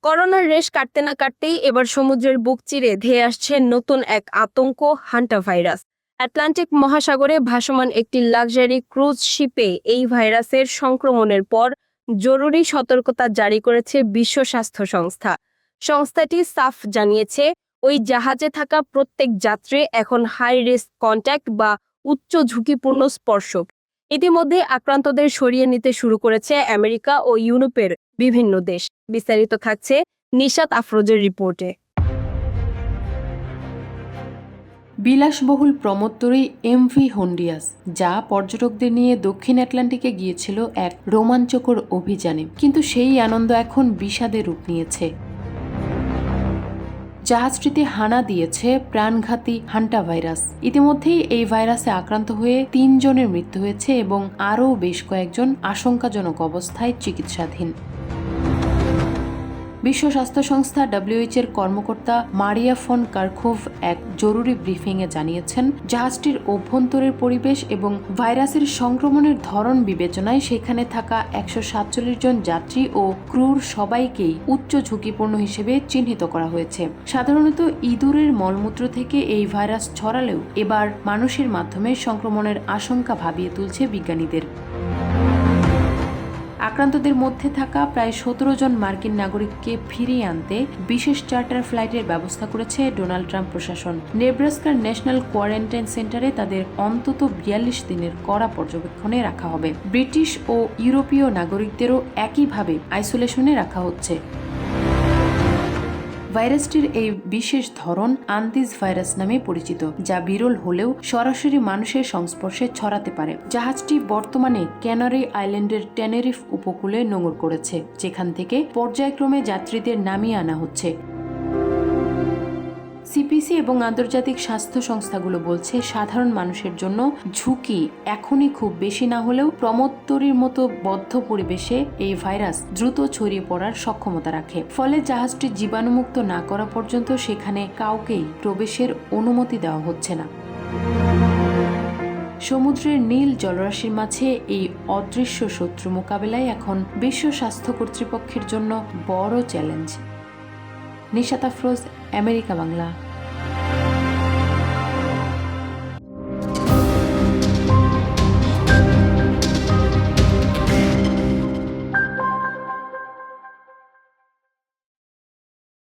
করোনার রেশ কাটতে না কাটতেই এবার সমুদ্রের বুক চিরে ধেয়ে আসছে নতুন এক আতঙ্ক, হান্টা ভাইরাস। আটলান্টিক মহাসাগরে ভাসমান একটি লাক্সারি ক্রুজ শিপে এই ভাইরাসের সংক্রমণের পর জরুরি সতর্কতা জারি করেছে বিশ্ব স্বাস্থ্য সংস্থা। সংস্থাটি সাফ জানিয়েছে, ওই জাহাজে থাকা প্রত্যেক যাত্রী এখন হাই রিস্ক কন্ট্যাক্ট বা উচ্চ ঝুঁকিপূর্ণ স্পর্শক। ইতিমধ্যে আক্রান্তদের সরিয়ে নিতে শুরু করেছে আমেরিকা ও ইউরোপের বিভিন্ন দেশ। বিস্তারিত থাকছে নিশাত আফরোজের রিপোর্টে। বিলাসবহুল প্রমোত্তরী এমভি হন্ডিয়াস, যা পর্যটকদের নিয়ে দক্ষিণ আটলান্টিকে গিয়েছিল এক রোমাঞ্চকর অভিযানে, কিন্তু সেই আনন্দ এখন বিষাদে রূপ নিয়েছে। জাহাজটিতে হানা দিয়েছে প্রাণঘাতী হান্টা ভাইরাস। ইতিমধ্যেই এই ভাইরাসে আক্রান্ত হয়ে ৩ জনের মৃত্যু হয়েছে এবং আরও বেশ কয়েকজন আশঙ্কাজনক অবস্থায় চিকিৎসাধীন। বিশ্ব স্বাস্থ্য সংস্থা WHO এর কর্মকর্তা মারিয়া ফন কারখোভ এক জরুরি ব্রিফিংয়ে জানিয়েছেন, জাহাজটির অভ্যন্তরের পরিবেশ এবং ভাইরাসের সংক্রমণের ধরন বিবেচনায় সেখানে থাকা ১৪৭ জন যাত্রী ও ক্রুর সবাইকেই উচ্চ ঝুঁকিপূর্ণ হিসেবে চিহ্নিত করা হয়েছে। সাধারণত ইঁদুরের মলমূত্র থেকে এই ভাইরাস ছড়ালেও এবার মানুষের মাধ্যমে সংক্রমণের আশঙ্কা ভাবিয়ে তুলছে বিজ্ঞানীদের। আক্রান্তদের মধ্যে থাকা প্রায় ১৭ জন মার্কিন নাগরিককে ফিরিয়ে আনতে বিশেষ চার্টার ফ্লাইটের ব্যবস্থা করেছে ডোনাল্ড ট্রাম্প প্রশাসন। নেব্রাস্কার ন্যাশনাল কোয়ারেন্টাইন সেন্টারে তাদের অন্তত ৪২ দিনের কড়া পর্যবেক্ষণে রাখা হবে। ব্রিটিশ ও ইউরোপীয় নাগরিকদেরও একইভাবে আইসোলেশনে রাখা হচ্ছে। ভাইরাসটির এই বিশেষ ধরন আন্দিজ ভাইরাস নামে পরিচিত, যা বিরল হলেও সরাসরি মানুষের সংস্পর্শে ছড়াতে পারে। জাহাজটি বর্তমানে ক্যানারি আইল্যান্ডের টেনেরিফ উপকূলে নোঙর করেছে, যেখান থেকে পর্যায়ক্রমে যাত্রীদের নামিয়ে আনা হচ্ছে। সিপিসি এবং আন্তর্জাতিক স্বাস্থ্য সংস্থাগুলো বলছে, সাধারণ মানুষের জন্য ঝুঁকি এখনই খুব বেশি না হলেও প্রমোত্তরীর মতো বদ্ধ পরিবেশে এই ভাইরাস দ্রুত ছড়িয়ে পড়ার সক্ষমতা রাখে। ফলে জাহাজটি জীবাণুমুক্ত না করা পর্যন্ত সেখানে কাউকেই প্রবেশের অনুমতি দেওয়া হচ্ছে না। সমুদ্রের নীল জলরাশির মাঝে এই অদৃশ্য শত্রু মোকাবেলায় এখন বিশ্ব স্বাস্থ্য কর্তৃপক্ষের জন্য বড় চ্যালেঞ্জ। নিশাত আফরোজ, আমেরিকা বাংলা।